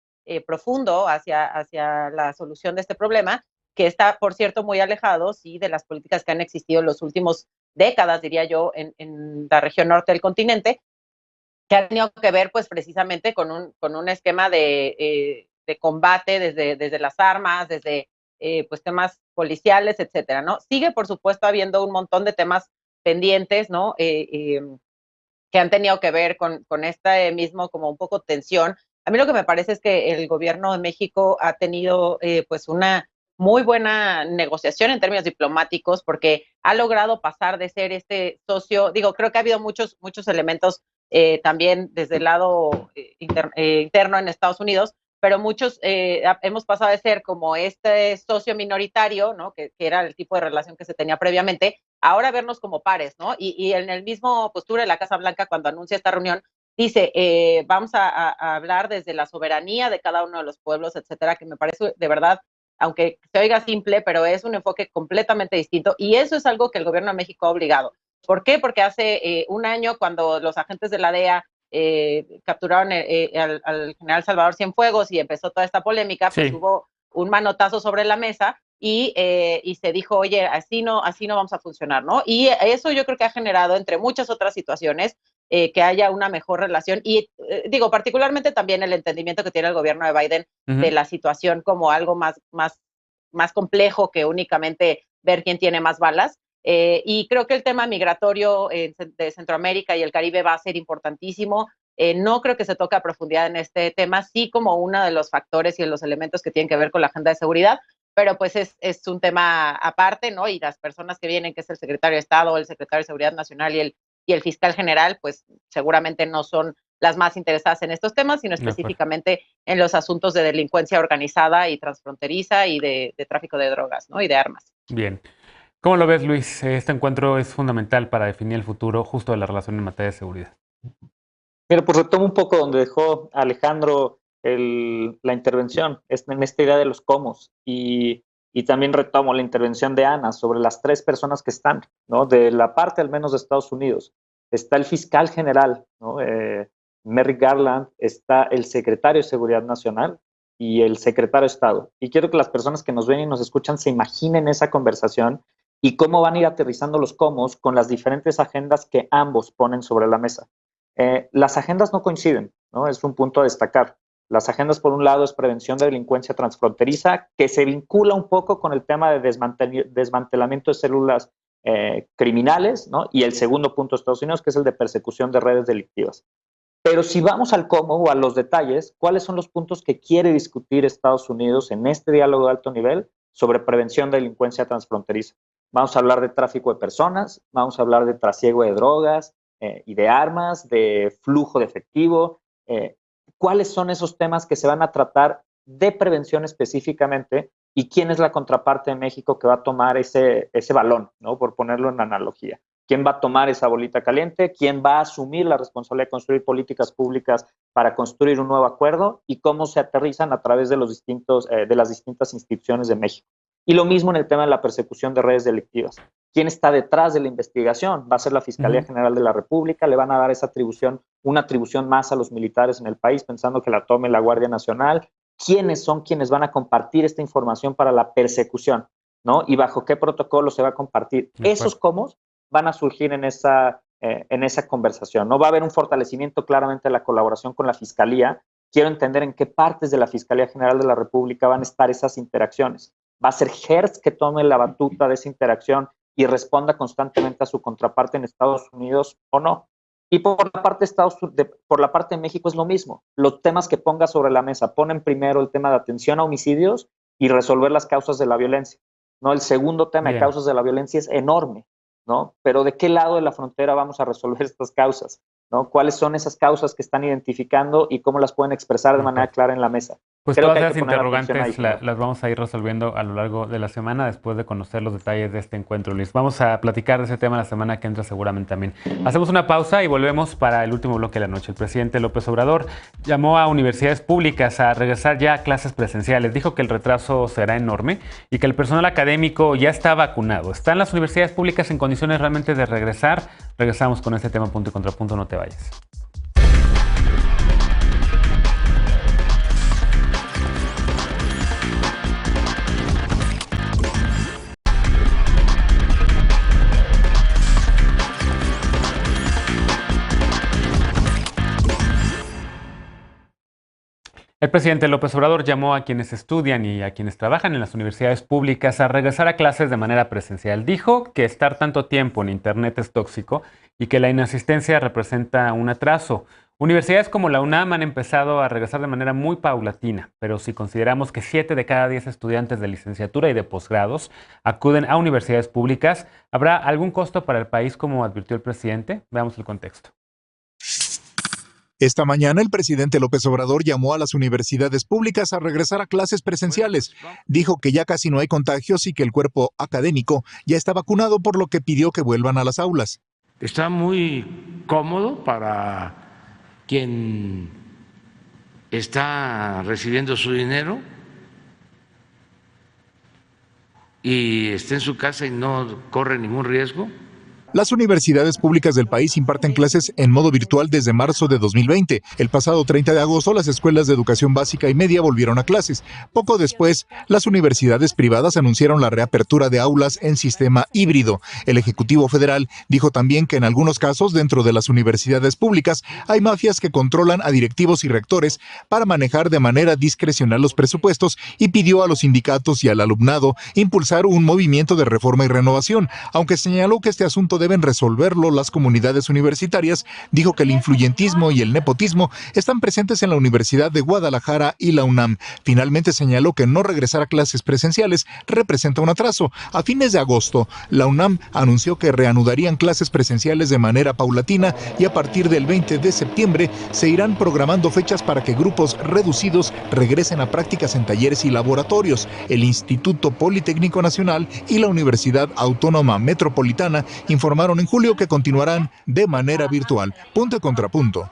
profundo hacia la solución de este problema, que está, por cierto, muy alejado, sí, de las políticas que han existido en los últimos décadas, diría yo, en la región norte del continente, que han tenido que ver, pues, precisamente con un esquema de combate desde las armas, desde pues temas policiales, etcétera, ¿no? Sigue, por supuesto, habiendo un montón de temas pendientes, ¿no? Que han tenido que ver con este mismo como un poco tensión. A mí lo que me parece es que el gobierno de México ha tenido pues una muy buena negociación en términos diplomáticos porque ha logrado pasar de ser este socio, creo que ha habido muchos elementos también desde el lado interno en Estados Unidos, pero muchos hemos pasado de ser como este socio minoritario, ¿no? Que era el tipo de relación que se tenía previamente, ahora vernos como pares, ¿no? Y en el mismo postura de la Casa Blanca, cuando anuncia esta reunión, dice, vamos a hablar desde la soberanía de cada uno de los pueblos, etcétera, que me parece de verdad, aunque se oiga simple, pero es un enfoque completamente distinto, y eso es algo que el gobierno de México ha obligado. ¿Por qué? Porque hace un año, cuando los agentes de la DEA capturaron al general Salvador Cienfuegos y empezó toda esta polémica, pues sí, hubo un manotazo sobre la mesa y se dijo, oye, así no vamos a funcionar, ¿no? Y eso yo creo que ha generado, entre muchas otras situaciones, que haya una mejor relación y particularmente también el entendimiento que tiene el gobierno de Biden de la situación como algo más complejo que únicamente ver quién tiene más balas. Y creo que el tema migratorio de Centroamérica y el Caribe va a ser importantísimo. No creo que se toque a profundidad en este tema, sí como uno de los factores y de los elementos que tienen que ver con la agenda de seguridad, pero pues es un tema aparte, ¿no? Y las personas que vienen, que es el secretario de Estado, el secretario de Seguridad Nacional y el fiscal general, pues seguramente no son las más interesadas en estos temas, sino específicamente en los asuntos de delincuencia organizada y transfronteriza y de tráfico de drogas, ¿no? Y de armas. Bien. ¿Cómo lo ves, Luis? Este encuentro es fundamental para definir el futuro justo de la relación en materia de seguridad. Mira, pues retomo un poco donde dejó Alejandro la intervención, en esta idea de los cómo, y también retomo la intervención de Ana sobre las 3 personas que están, ¿no? De la parte al menos de Estados Unidos. Está el fiscal general, ¿no? Merrick Garland, está el secretario de Seguridad Nacional y el secretario de Estado. Y quiero que las personas que nos ven y nos escuchan se imaginen esa conversación y cómo van a ir aterrizando los cómo con las diferentes agendas que ambos ponen sobre la mesa. Las agendas no coinciden, ¿no? Es un punto a destacar. Las agendas, por un lado, es prevención de delincuencia transfronteriza, que se vincula un poco con el tema de desmantelamiento de células criminales, ¿no? Y el segundo punto de Estados Unidos, que es el de persecución de redes delictivas. Pero si vamos al cómo o a los detalles, ¿cuáles son los puntos que quiere discutir Estados Unidos en este diálogo de alto nivel sobre prevención de delincuencia transfronteriza? Vamos a hablar de tráfico de personas, vamos a hablar de trasiego de drogas y de armas, de flujo de efectivo. ¿Cuáles son esos temas que se van a tratar de prevención específicamente y quién es la contraparte de México que va a tomar ese balón, ¿no? Por ponerlo en analogía? ¿Quién va a tomar esa bolita caliente? ¿Quién va a asumir la responsabilidad de construir políticas públicas para construir un nuevo acuerdo? ¿Y cómo se aterrizan a través de las distintas instituciones de México? Y lo mismo en el tema de la persecución de redes delictivas. ¿Quién está detrás de la investigación? ¿Va a ser la Fiscalía General de la República? ¿Le van a dar esa atribución, una atribución más a los militares en el país, pensando que la tome la Guardia Nacional? ¿Quiénes son quienes van a compartir esta información para la persecución, ¿no? ¿Y bajo qué protocolo se va a compartir? Esos cómo van a surgir en esa conversación, ¿no? Va a haber un fortalecimiento claramente de la colaboración con la Fiscalía. Quiero entender en qué partes de la Fiscalía General de la República van a estar esas interacciones. ¿Va a ser Hertz que tome la batuta de esa interacción y responda constantemente a su contraparte en Estados Unidos o no? Y por la parte de México es lo mismo. Los temas que ponga sobre la mesa ponen primero el tema de atención a homicidios y resolver las causas de la violencia, ¿no? El segundo tema de causas de la violencia es enorme, ¿no? Pero ¿de qué lado de la frontera vamos a resolver estas causas, ¿no? ¿Cuáles son esas causas que están identificando y cómo las pueden expresar de manera clara en la mesa? Pues todas esas interrogantes las vamos a ir resolviendo a lo largo de la semana después de conocer los detalles de este encuentro, Luis. Vamos a platicar de ese tema la semana que entra seguramente también. Hacemos una pausa y volvemos para el último bloque de la noche. El presidente López Obrador llamó a universidades públicas a regresar ya a clases presenciales. Dijo que el retraso será enorme y que el personal académico ya está vacunado. ¿Están las universidades públicas en condiciones realmente de regresar? Regresamos con este tema punto y contrapunto. No te vayas. El presidente López Obrador llamó a quienes estudian y a quienes trabajan en las universidades públicas a regresar a clases de manera presencial. Dijo que estar tanto tiempo en Internet es tóxico y que la inasistencia representa un atraso. Universidades como la UNAM han empezado a regresar de manera muy paulatina, pero si consideramos que 7 de cada 10 estudiantes de licenciatura y de posgrados acuden a universidades públicas, ¿habrá algún costo para el país, como advirtió el presidente? Veamos el contexto. Esta mañana el presidente López Obrador llamó a las universidades públicas a regresar a clases presenciales. Dijo que ya casi no hay contagios y que el cuerpo académico ya está vacunado, por lo que pidió que vuelvan a las aulas. Está muy cómodo para quien está recibiendo su dinero y está en su casa y no corre ningún riesgo. Las universidades públicas del país imparten clases en modo virtual desde marzo de 2020. El pasado 30 de agosto, las escuelas de educación básica y media volvieron a clases. Poco después, las universidades privadas anunciaron la reapertura de aulas en sistema híbrido. El Ejecutivo Federal dijo también que en algunos casos, dentro de las universidades públicas, hay mafias que controlan a directivos y rectores para manejar de manera discrecional los presupuestos y pidió a los sindicatos y al alumnado impulsar un movimiento de reforma y renovación, aunque señaló que este asunto deben resolverlo las comunidades universitarias, dijo que el influyentismo y el nepotismo están presentes en la Universidad de Guadalajara y la UNAM. Finalmente señaló que no regresar a clases presenciales representa un atraso. A fines de agosto, la UNAM anunció que reanudarían clases presenciales de manera paulatina y a partir del 20 de septiembre se irán programando fechas para que grupos reducidos regresen a prácticas en talleres y laboratorios. El Instituto Politécnico Nacional y la Universidad Autónoma Metropolitana informaron en julio que continuarán de manera virtual. Punto y contrapunto.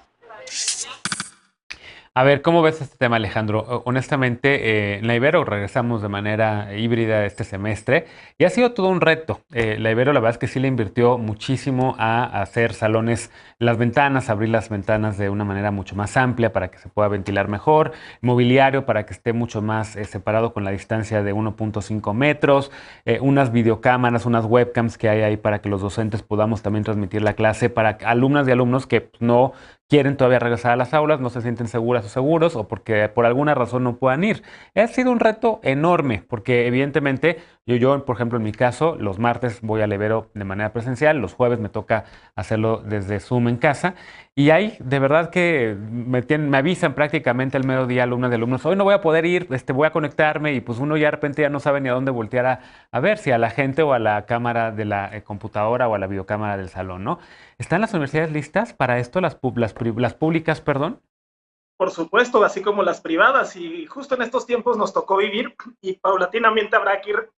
A ver, ¿cómo ves este tema, Alejandro? Honestamente, en la Ibero regresamos de manera híbrida este semestre y ha sido todo un reto. La Ibero, la verdad es que sí le invirtió muchísimo a hacer salones, las ventanas, abrir las ventanas de una manera mucho más amplia para que se pueda ventilar mejor, mobiliario para que esté mucho más separado con la distancia de 1.5 metros, unas videocámaras, unas webcams que hay ahí para que los docentes podamos también transmitir la clase para alumnas y alumnos que no quieren todavía regresar a las aulas, no se sienten seguras o seguros o porque por alguna razón no puedan ir. Ha sido un reto enorme porque evidentemente yo, por ejemplo, en mi caso, los martes voy al Ibero de manera presencial, los jueves me toca hacerlo desde Zoom en casa y ahí de verdad que me avisan prácticamente al mediodía alumnas y alumnos, hoy no voy a poder ir, voy a conectarme y pues uno ya de repente ya no sabe ni a dónde voltear a ver, si a la gente o a la cámara de la computadora o a la videocámara del salón, ¿no? ¿Están las universidades listas para esto, las públicas, perdón? Por supuesto, así como las privadas, y justo en estos tiempos nos tocó vivir y paulatinamente habrá que ir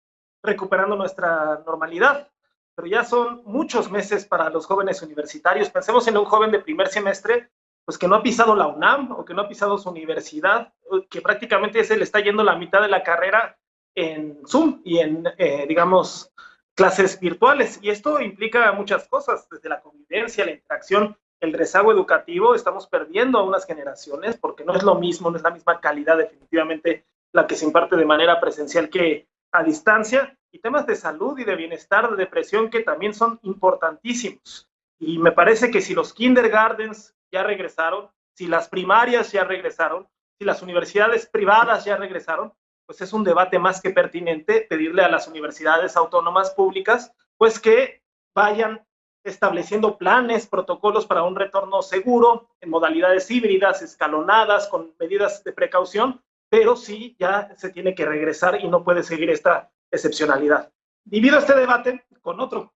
recuperando nuestra normalidad. Pero ya son muchos meses para los jóvenes universitarios. Pensemos en un joven de primer semestre, pues que no ha pisado la UNAM o que no ha pisado su universidad, que prácticamente se le está yendo la mitad de la carrera en Zoom y en, digamos, clases virtuales. Y esto implica muchas cosas, desde la convivencia, la interacción, el rezago educativo. Estamos perdiendo a unas generaciones porque no es lo mismo, no es la misma calidad definitivamente la que se imparte de manera presencial que a distancia, y temas de salud y de bienestar, de depresión, que también son importantísimos. Y me parece que si los kindergartens ya regresaron, si las primarias ya regresaron, si las universidades privadas ya regresaron, pues es un debate más que pertinente pedirle a las universidades autónomas públicas, pues que vayan estableciendo planes, protocolos para un retorno seguro, en modalidades híbridas, escalonadas, con medidas de precaución, pero sí ya se tiene que regresar y no puede seguir esta excepcionalidad. Divido este debate con otro,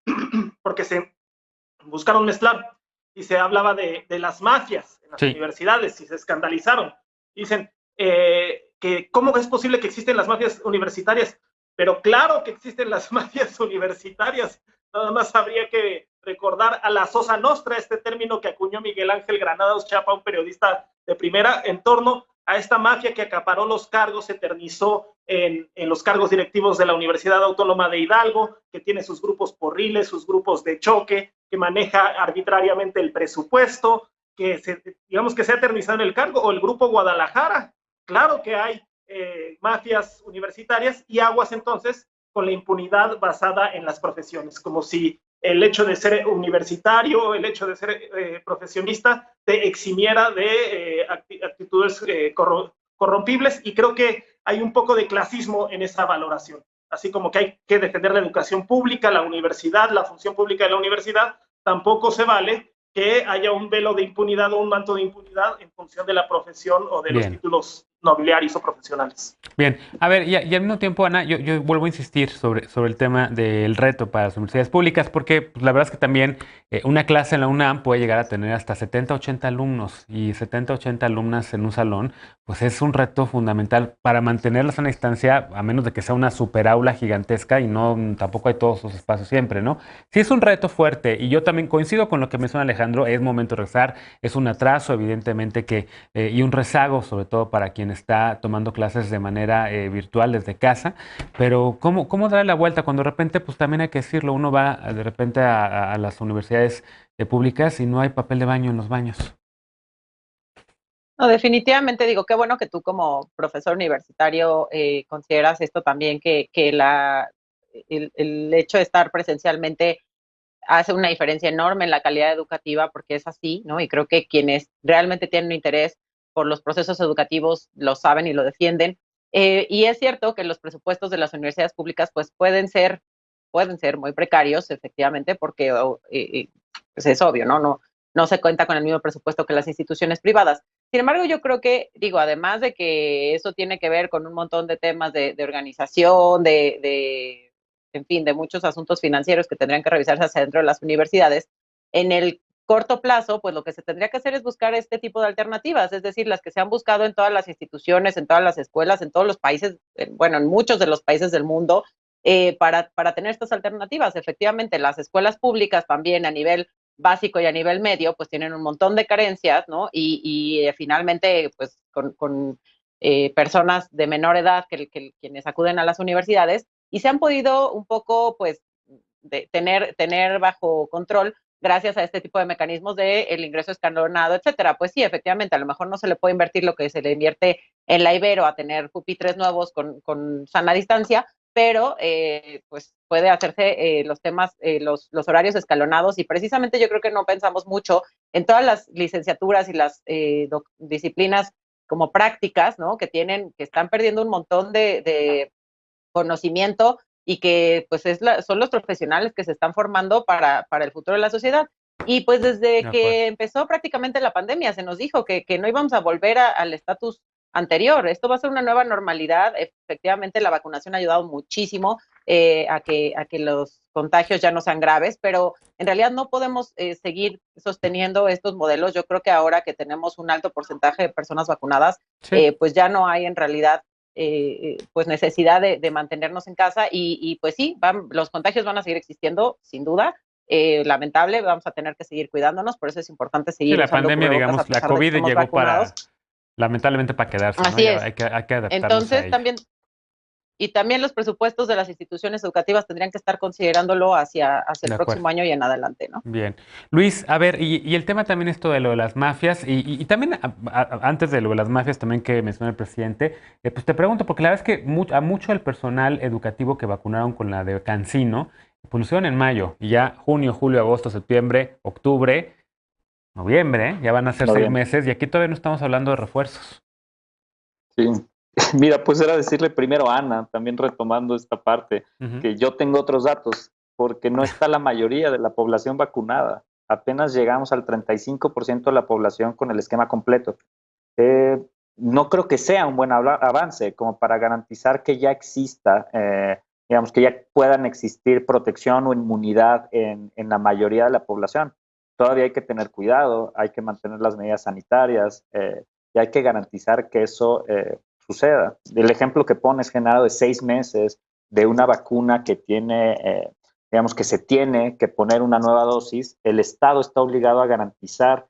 porque se buscaron mezclar y se hablaba de las mafias en las universidades y se escandalizaron. Dicen que cómo es posible que existen las mafias universitarias, pero claro que existen las mafias universitarias. Nada más habría que recordar a la Sosa Nostra, este término que acuñó Miguel Ángel Granados Chapa, un periodista de primera, en torno a esta mafia que acaparó los cargos, se eternizó en los cargos directivos de la Universidad Autónoma de Hidalgo, que tiene sus grupos porriles, sus grupos de choque, que maneja arbitrariamente el presupuesto, digamos que se ha eternizado en el cargo, o el Grupo Guadalajara. Claro que hay mafias universitarias y aguas entonces con la impunidad basada en las profesiones, como si el hecho de ser universitario, el hecho de ser profesionista, te eximiera de actitudes corrompibles, y creo que hay un poco de clasismo en esa valoración. Así como que hay que defender la educación pública, la universidad, la función pública de la universidad, tampoco se vale que haya un velo de impunidad o un manto de impunidad en función de la profesión o de los títulos nobiliarios o profesionales. Bien, a ver, y al mismo tiempo, Ana, yo vuelvo a insistir sobre el tema del reto para las universidades públicas, porque pues, la verdad es que también una clase en la UNAM puede llegar a tener hasta 70, 80 alumnos, y 70, 80 alumnas en un salón, pues es un reto fundamental para mantenerlas a una distancia, a menos de que sea una super aula gigantesca, y no tampoco hay todos esos espacios siempre, ¿no? Sí es un reto fuerte, y yo también coincido con lo que menciona Alejandro, es momento de regresar, es un atraso, evidentemente, y un rezago, sobre todo para quien está tomando clases de manera virtual desde casa, pero ¿cómo darle la vuelta cuando de repente, pues también hay que decirlo, uno va de repente a las universidades públicas y no hay papel de baño en los baños? No, definitivamente digo, qué bueno que tú como profesor universitario consideras esto también, que el hecho de estar presencialmente hace una diferencia enorme en la calidad educativa, porque es así, ¿no? Y creo que quienes realmente tienen interés por los procesos educativos lo saben y lo defienden. Y es cierto que los presupuestos de las universidades públicas pues pueden ser pueden ser muy precarios, efectivamente, porque pues es obvio, ¿no? No se cuenta con el mismo presupuesto que las instituciones privadas. Sin embargo, yo creo que, digo, además de que eso tiene que ver con un montón de temas de organización, en fin, de muchos asuntos financieros que tendrían que revisarse hacia dentro de las universidades, en el corto plazo, pues lo que se tendría que hacer es buscar este tipo de alternativas, es decir, las que se han buscado en todas las instituciones, en todas las escuelas, en todos los países, bueno, en muchos de los países del mundo, para tener estas alternativas. Efectivamente, las escuelas públicas también a nivel básico y a nivel medio, pues tienen un montón de carencias, ¿no? Y finalmente, pues con personas de menor edad que quienes acuden a las universidades, y se han podido un poco, pues, tener bajo control gracias a este tipo de mecanismos de el ingreso escalonado, etcétera. Pues sí, efectivamente, a lo mejor no se le puede invertir lo que se le invierte en la Ibero a tener pupitres nuevos con sana distancia, pero pues puede hacerse los temas, los horarios escalonados, y precisamente yo creo que no pensamos mucho en todas las licenciaturas y las disciplinas como prácticas, ¿no? Que están perdiendo un montón de conocimiento, y que pues son los profesionales que se están formando para el futuro de la sociedad. Y pues desde que empezó prácticamente la pandemia se nos dijo que no íbamos a volver al estatus anterior. Esto va a ser una nueva normalidad. Efectivamente, la vacunación ha ayudado muchísimo a que los contagios ya no sean graves, pero en realidad no podemos seguir sosteniendo estos modelos. Yo creo que ahora que tenemos un alto porcentaje de personas vacunadas, sí, pues ya no hay en realidad pues necesidad de mantenernos en casa, y pues sí, los contagios van a seguir existiendo, sin duda. Lamentable, vamos a tener que seguir cuidándonos, por eso es importante seguir usando la pandemia, digamos, la COVID llegó vacunados, lamentablemente para quedarse, así ¿no? es. Hay que adaptarnos. Entonces, también los presupuestos de las instituciones educativas tendrían que estar considerándolo hacia el próximo año y en adelante, ¿no? Bien. Luis, a ver, y el tema también esto de lo de las mafias, y también antes de lo de las mafias también que mencionó el presidente, pues te pregunto, porque la verdad es que a mucho del personal educativo que vacunaron con la de CanSino, pues lo hicieron en mayo, y ya junio, julio, agosto, septiembre, octubre, noviembre, ya van a ser 6 meses, y aquí todavía no estamos hablando de refuerzos. Sí. Mira, pues era decirle primero a Ana, también retomando esta parte, que yo tengo otros datos, porque no está la mayoría de la población vacunada. Apenas llegamos al 35% de la población con el esquema completo. No creo que sea un buen avance como para garantizar que ya exista, digamos, que ya puedan existir protección o inmunidad en la mayoría de la población. Todavía hay que tener cuidado, hay que mantener las medidas sanitarias y hay que garantizar que eso suceda. El ejemplo que pones, Genaro, de 6 meses de una vacuna que tiene, digamos, que se tiene que poner una nueva dosis, el Estado está obligado a garantizar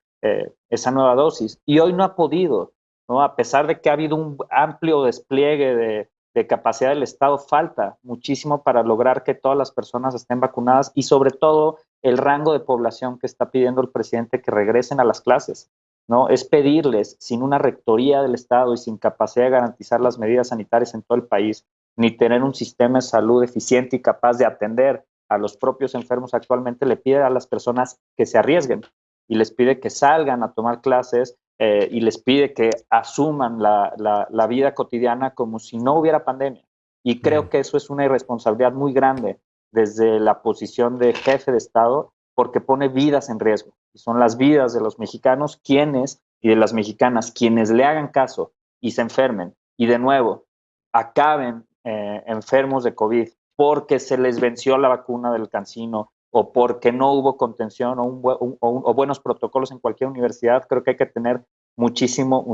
esa nueva dosis, y hoy no ha podido, ¿no? A pesar de que ha habido un amplio despliegue de capacidad del Estado, falta muchísimo para lograr que todas las personas estén vacunadas, y sobre todo el rango de población que está pidiendo el presidente que regresen a las clases, ¿no? Es pedirles, sin una rectoría del Estado y sin capacidad de garantizar las medidas sanitarias en todo el país, ni tener un sistema de salud eficiente y capaz de atender a los propios enfermos actualmente, le pide a las personas que se arriesguen, y les pide que salgan a tomar clases, y les pide que asuman la vida cotidiana como si no hubiera pandemia. Y creo que eso es una irresponsabilidad muy grande desde la posición de jefe de Estado, porque pone vidas en riesgo. Y son las vidas de los mexicanos y de las mexicanas quienes le hagan caso y se enfermen, y de nuevo acaben enfermos de COVID porque se les venció la vacuna del CanSino, o porque no hubo contención o buenos protocolos en cualquier universidad. Creo que hay que tener muchísimo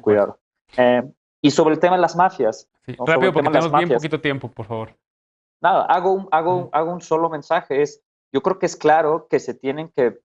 cuidado. Y sobre el tema de las mafias. Sí, ¿no? Rápido, porque tenemos bien poquito tiempo, por favor. Nada, hago un solo mensaje. Yo creo que es claro que se tienen que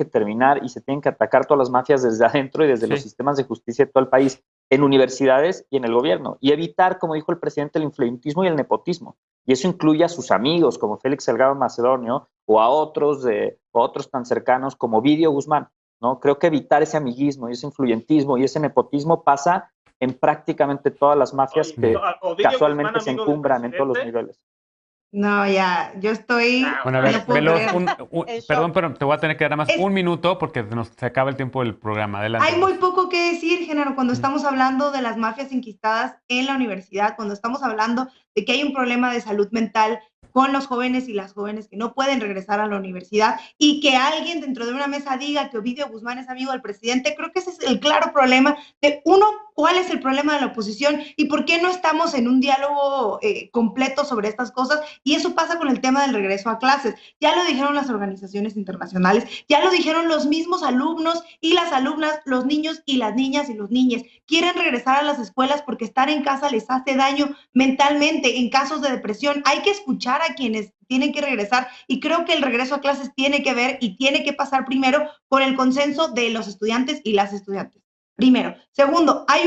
terminar y se tienen que atacar todas las mafias desde adentro y desde los sistemas de justicia de todo el país, en universidades y en el gobierno, y evitar, como dijo el presidente, el influyentismo y el nepotismo. Y eso incluye a sus amigos como Félix Salgado Macedonio, o a otros tan cercanos como Ovidio Guzmán, ¿no? Creo que evitar ese amiguismo y ese influyentismo y ese nepotismo pasa en prácticamente todas las mafias que casualmente Guzmán, se encumbran en todos los niveles. No, ya, yo estoy... Bueno, a ver, perdón, pero te voy a tener que dar más un minuto porque se acaba el tiempo del programa. Adelante. Hay muy poco que decir, Genaro, cuando estamos hablando de las mafias enquistadas en la universidad, cuando estamos hablando de que hay un problema de salud mental con los jóvenes y las jóvenes que no pueden regresar a la universidad, y que alguien dentro de una mesa diga que Ovidio Guzmán es amigo del presidente. Creo que ese es el claro problema de uno, cuál es el problema de la oposición y por qué no estamos en un diálogo completo sobre estas cosas. Y eso pasa con el tema del regreso a clases. Ya lo dijeron las organizaciones internacionales, ya lo dijeron los mismos alumnos y las alumnas, los niños y las niñas y los niñes. Quieren regresar a las escuelas porque estar en casa les hace daño mentalmente. En casos de depresión hay que escuchar a quienes tienen que regresar, y creo que el regreso a clases tiene que ver y tiene que pasar primero por el consenso de los estudiantes y las estudiantes. Primero. Segundo, hay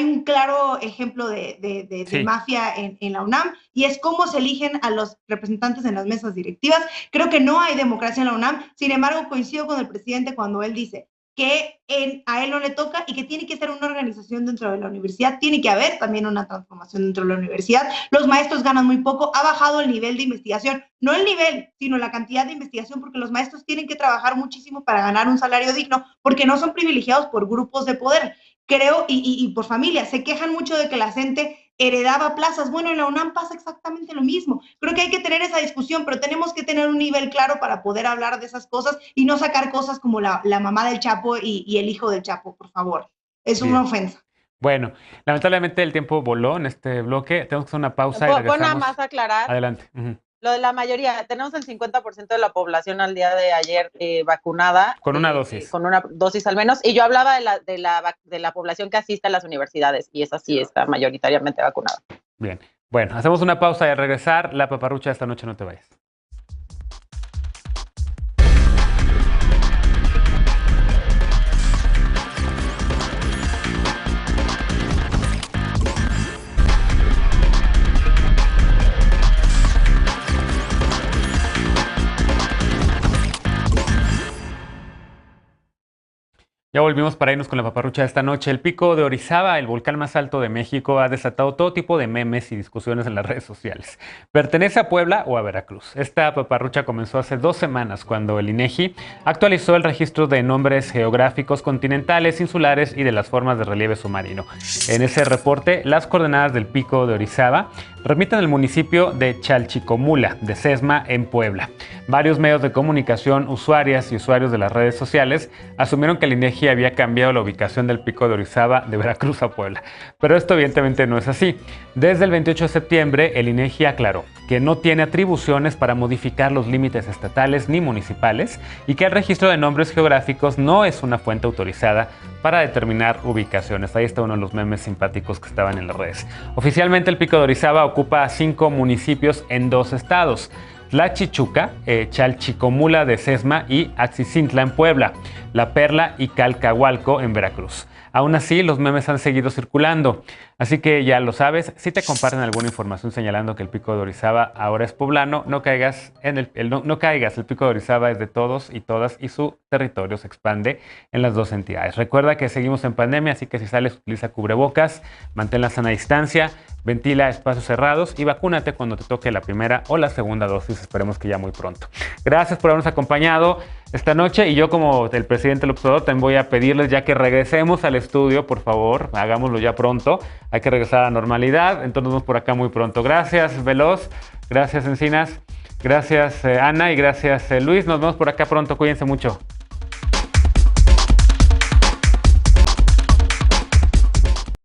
un claro ejemplo de mafia en la UNAM, y es cómo se eligen a los representantes en las mesas directivas. Creo que no hay democracia en la UNAM. Sin embargo, coincido con el presidente cuando él dice que a él no le toca y que tiene que ser una organización dentro de la universidad. Tiene que haber también una transformación dentro de la universidad. Los maestros ganan muy poco, ha bajado el nivel de investigación, no el nivel, sino la cantidad de investigación, porque los maestros tienen que trabajar muchísimo para ganar un salario digno, porque no son privilegiados por grupos de poder, creo, y por familias. Se quejan mucho de que la gente heredaba plazas. Bueno, en la UNAM pasa exactamente lo mismo. Creo que hay que tener esa discusión, pero tenemos que tener un nivel claro para poder hablar de esas cosas y no sacar cosas como la mamá del Chapo y el hijo del Chapo, por favor. Es una ofensa. Bueno, lamentablemente el tiempo voló en este bloque. Tenemos que hacer una pausa y regresamos. Nada más aclarar. Adelante. Lo de la mayoría, tenemos el 50% de la población al día de ayer vacunada. Con una dosis. Con una dosis al menos. Y yo hablaba de la población que asiste a las universidades, y esa sí está mayoritariamente vacunada. Bien. Bueno, hacemos una pausa y al regresar, la paparrucha esta noche, no te vayas. Ya volvimos para irnos con la paparrucha de esta noche. El Pico de Orizaba, el volcán más alto de México, ha desatado todo tipo de memes y discusiones en las redes sociales. ¿Pertenece a Puebla o a Veracruz? Esta paparrucha comenzó hace 2 semanas cuando el INEGI actualizó el registro de nombres geográficos continentales, insulares y de las formas de relieve submarino. En ese reporte, las coordenadas del Pico de Orizaba remiten al municipio de Chalchicomula, de Sesma, en Puebla. Varios medios de comunicación, usuarias y usuarios de las redes sociales asumieron que el INEGI había cambiado la ubicación del Pico de Orizaba de Veracruz a Puebla. Pero esto evidentemente no es así. Desde el 28 de septiembre, el INEGI aclaró que no tiene atribuciones para modificar los límites estatales ni municipales y que el registro de nombres geográficos no es una fuente autorizada para determinar ubicaciones. Ahí está uno de los memes simpáticos que estaban en las redes. Oficialmente, el Pico de Orizaba ocupa 5 municipios en 2 estados. Tlachichuca, Chalchicomula de Sesma y Axicintla en Puebla, La Perla y Calcahualco en Veracruz. Aún así, los memes han seguido circulando. Así que ya lo sabes, si te comparten alguna información señalando que el Pico de Orizaba ahora es poblano, no caigas, no caigas, el Pico de Orizaba es de todos y todas y su territorio se expande en las 2 entidades. Recuerda que seguimos en pandemia, así que si sales, utiliza cubrebocas, mantén la sana distancia, ventila espacios cerrados y vacúnate cuando te toque la primera o la segunda dosis, esperemos que ya muy pronto. Gracias por habernos acompañado esta noche, y yo, como el presidente López Obrador, también voy a pedirles ya que regresemos al estudio, por favor, hagámoslo ya pronto. Hay que regresar a la normalidad, entonces nos vemos por acá muy pronto. Gracias, Veloz, gracias, Encinas, gracias, Ana, y gracias, Luis. Nos vemos por acá pronto, cuídense mucho.